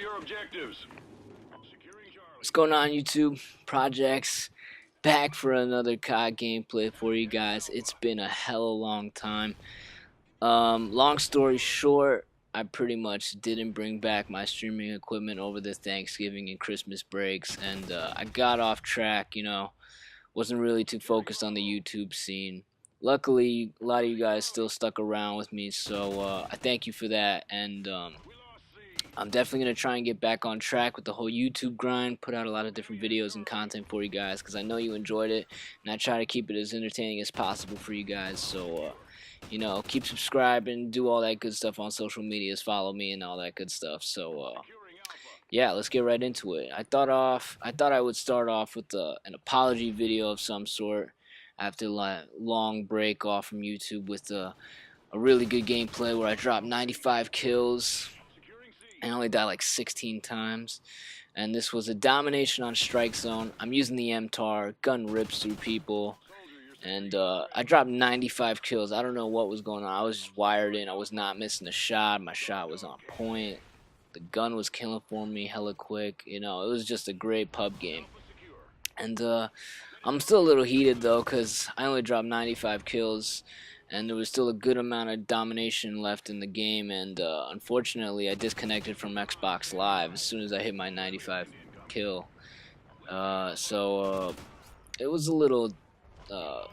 your objectives. Securing What's Charlie. going on, YouTube? Projects back for another COD gameplay for you guys. It's been a hella long time. Long story short, I pretty much didn't bring back my streaming equipment over the Thanksgiving and Christmas breaks, and I got off track. Wasn't really too focused on the YouTube scene. Luckily, a lot of you guys still stuck around with me, so I thank you for that. And I'm definitely going to try and get back on track with the whole YouTube grind, put out a lot of different videos and content for you guys because I know you enjoyed it, and I try to keep it as entertaining as possible for you guys. So, keep subscribing, do all that good stuff on social medias, follow me and all that good stuff. So, Securing Alpha. yeah, let's get right into it. I thought I would start off with an apology video of some sort after a long break off from YouTube with a really good gameplay where I dropped 95 kills. Securing C. I only died like 16 times. And this was a domination on strike zone. I'm using the MTAR. Gun rips through people. Soldier, you're And securing I dropped 95 kills. I don't know what was going on. I was just wired in. I was not missing a shot. My shot was on point. The gun was killing for me hella quick. It was just a great pub game. Alpha secure. And I'm still a little heated though because I only dropped 95 kills. And there was still a good amount of domination left in the game, and unfortunately I disconnected from Xbox Live as soon as I hit my 95 kill. So it was a little uh,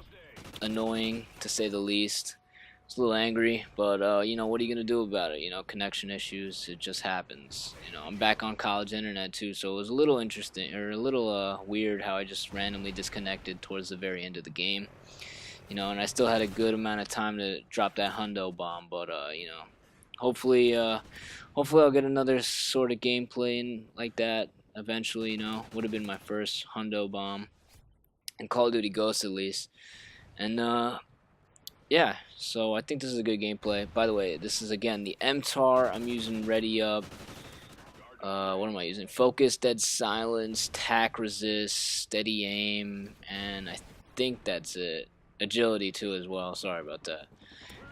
annoying, to say the least. I was a little angry, but what are you gonna do about it? Connection issues, it just happens. I'm back on college internet too, so it was a little interesting, or a little weird how I just randomly disconnected towards the very end of the game. And I still had a good amount of time to drop that hundo bomb, but hopefully, hopefully I'll get another sort of gameplay like that eventually. Would have been my first hundo bomb in Call of Duty Ghosts at least, and yeah. So I think this is a good gameplay. By the way, this is again the MTAR. I'm using Ready Up. What am I using? Focus, Dead Silence, Tac Resist, Steady Aim, and I think that's it. Agility too as well. Sorry about that.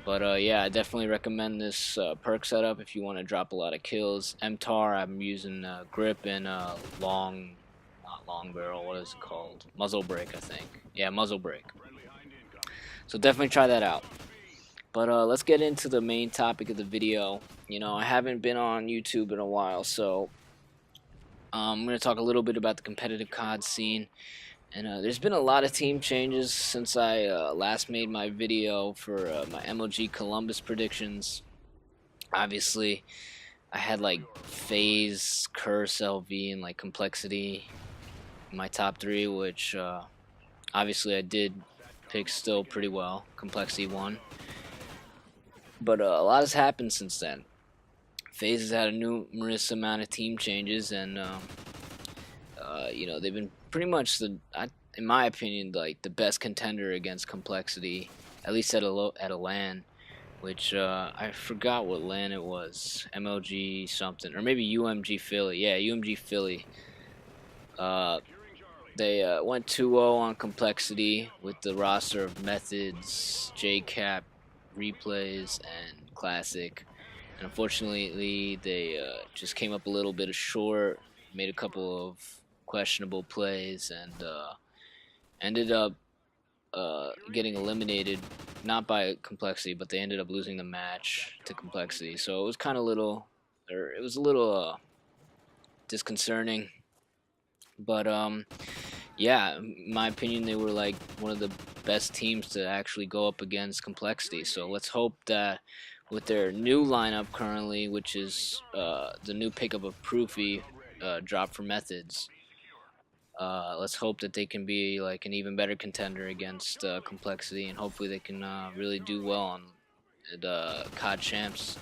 But yeah, I definitely recommend this perk setup if you want to drop a lot of kills. MTAR, I'm using grip and long, not long barrel. What is it called? Muzzle brake, I think. Yeah, muzzle brake. Friendly hind incoming. So definitely try that out. But let's get into the main topic of the video. I haven't been on YouTube in a while, so I'm going to talk a little bit about the competitive COD scene. And there's been a lot of team changes since I last made my video for my MLG Columbus predictions. Obviously, I had like FaZe, Curse, LV, and like Complexity in my top three, which obviously I did pick still pretty well. Complexity won. But a lot has happened since then. FaZe has had a numerous amount of team changes, and they've been pretty much in my opinion, like the best contender against Complexity, at least at a LAN, which I forgot what LAN it was, MLG something, or maybe UMG Philly. Yeah, UMG Philly. Securing Charlie. They went 2-0 on Complexity with the roster of Methods, JCap, Replays, and Classic. And unfortunately, they just came up a little bit short, made a couple of questionable plays, and ended up getting eliminated, not by Complexity, but they ended up losing the match to Complexity. So it was kind of it was a little disconcerting. But yeah, in my opinion, they were like one of the best teams to actually go up against Complexity. So let's hope that with their new lineup currently, which is the new pickup of Proofy, drop for Methods. Let's hope that they can be like an even better contender against Complexity, and hopefully they can really do well on the COD Champs.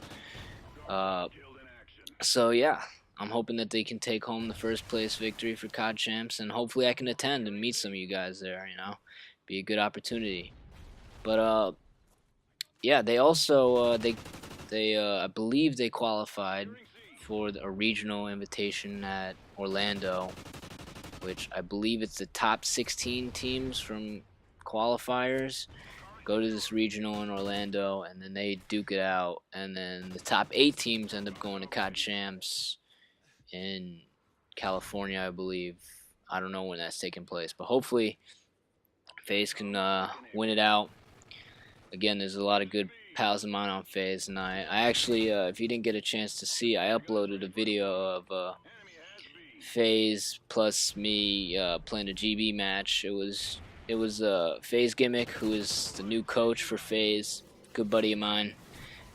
So yeah, I'm hoping that they can take home the first place victory for COD Champs, and hopefully I can attend and meet some of you guys there. Be a good opportunity. But yeah, they also I believe they qualified for a regional invitation at Orlando, which I believe it's the top 16 teams from qualifiers go to this regional in Orlando, and then they duke it out, and then the top 8 teams end up going to COD Champs in California, I believe. I don't know when that's taking place, but hopefully FaZe can win it out. Again, there's a lot of good pals of mine on FaZe, and I actually, if you didn't get a chance to see, I uploaded a video of FaZe plus me playing a GB match. It was FaZe Gimmick, who is the new coach for FaZe, good buddy of mine,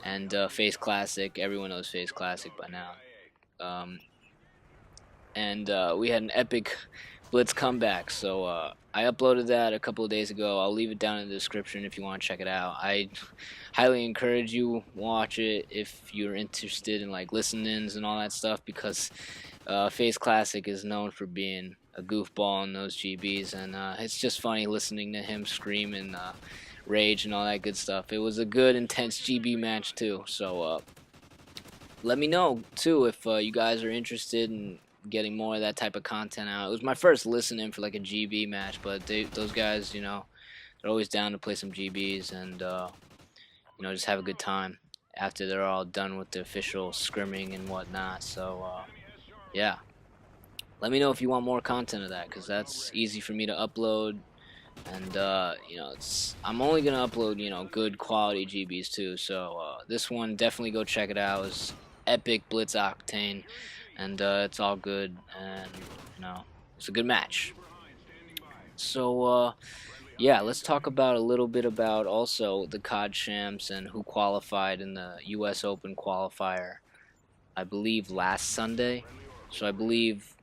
and FaZe Classic. Everyone knows FaZe Classic by now. And we had an epic Blitz comeback. So I uploaded that a couple of days ago. I'll leave it down in the description if you want to check it out. I highly encourage you watch it if you're interested in like listen-ins and all that stuff, because FaZe Classic is known for being a goofball in those GBs, and it's just funny listening to him scream and rage and all that good stuff. It was a good, intense GB match too. So let me know too if you guys are interested in getting more of that type of content out. It was my first listen-in for like a GB match, but those guys, they're always down to play some GBs and just have a good time after they're all done with the official scrimming and whatnot. So yeah, let me know if you want more content of that, because that's easy for me to upload. And I'm only gonna upload good quality GBs too. So this one, definitely go check it out. It's epic Blitz Octane, and it's all good, and it's a good match. So yeah, let's talk about a little bit about also the COD champs and who qualified in the US Open qualifier, I believe last Sunday. So I believe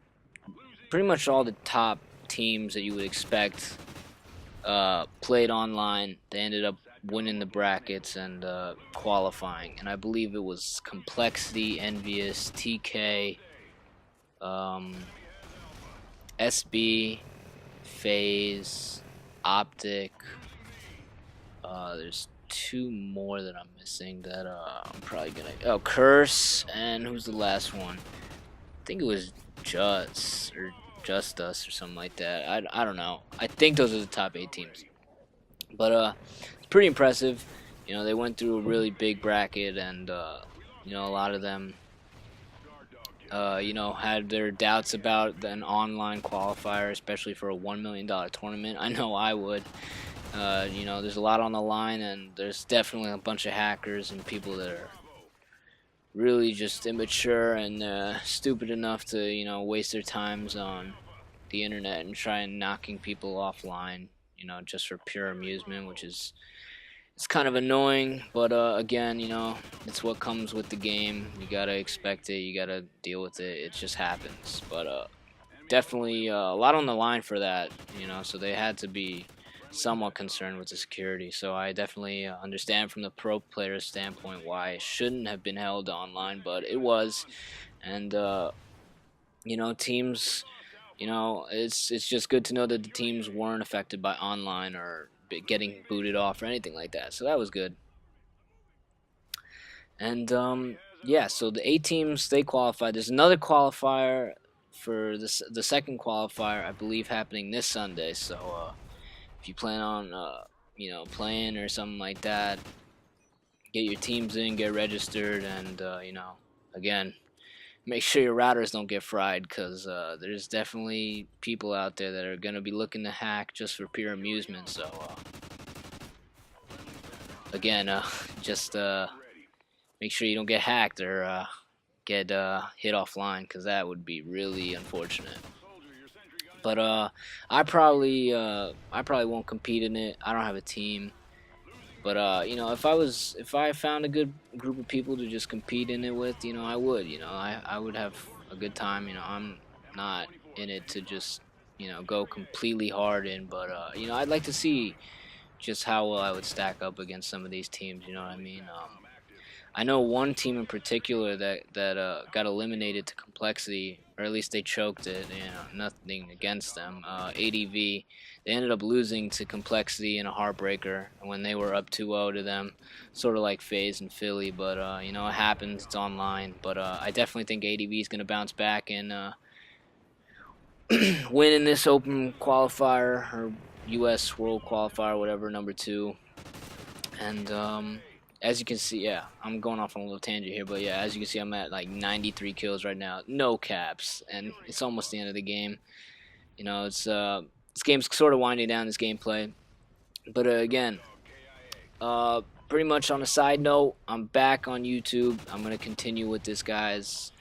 pretty much all the top teams that you would expect played online. They ended up winning the brackets and qualifying, and I believe it was Complexity, Envious, TK, SB, FaZe, Optic. There's two more that I'm missing that I'm probably gonna. Oh, Curse, and who's the last one? I think it was Just Us or something like that. I don't know. I think those are the top 8 teams. But it's pretty impressive. They went through a really big bracket, and a lot of them had their doubts about an online qualifier, especially for a $1 million tournament. I know I would. There's a lot on the line, and there's definitely a bunch of hackers and people that are really just immature and stupid enough to waste their times on the internet and try and knocking people offline, just for pure amusement, which is it's kind of annoying. But again, it's what comes with the game. You gotta expect it. You gotta deal with it. It just happens. But definitely a lot on the line for that. So they had to be somewhat concerned with the security. So I definitely understand from the pro player's standpoint why it shouldn't have been held online, but it was. And teams, it's just good to know that the teams weren't affected by online or getting booted off or anything like that. So that was good. And yeah, so the 8 teams, they qualified. There's another qualifier for the second qualifier, I believe, happening this Sunday. So if you plan on playing or something like that, get your teams in, get registered, and again, make sure your routers don't get fried, because there's definitely people out there that are gonna be looking to hack just for pure amusement. So again, just make sure you don't get hacked or get hit offline, because that would be really unfortunate. But I probably won't compete in it. I don't have a team. But if I found a good group of people to just compete in it with, I would. I would have a good time. I'm not in it to just go completely hard in, but I'd like to see just how well I would stack up against some of these teams. You know what I mean? I know one team in particular that got eliminated to Complexity, or at least they choked it. Nothing against them. ADV. They ended up losing to Complexity in a heartbreaker when they were up 2-0 to them, sort of like FaZe and Philly. But it happens. It's online. But I definitely think ADV is going to bounce back and win in this open qualifier or U.S. World Qualifier, whatever, number 2. And as you can see, yeah, I'm going off on a little tangent here, but yeah, as you can see, I'm at like 93 kills right now, no caps, and it's almost the end of the game. You know, it's this game's sort of winding down, this gameplay, but again, pretty much on a side note, I'm back on YouTube. I'm gonna continue with this, guys.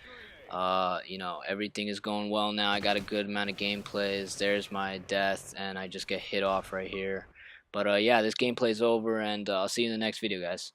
You know, everything is going well now. I got a good amount of gameplays. There's my death, and I just get hit off right here. But yeah, this gameplay's over, and I'll see you in the next video, guys.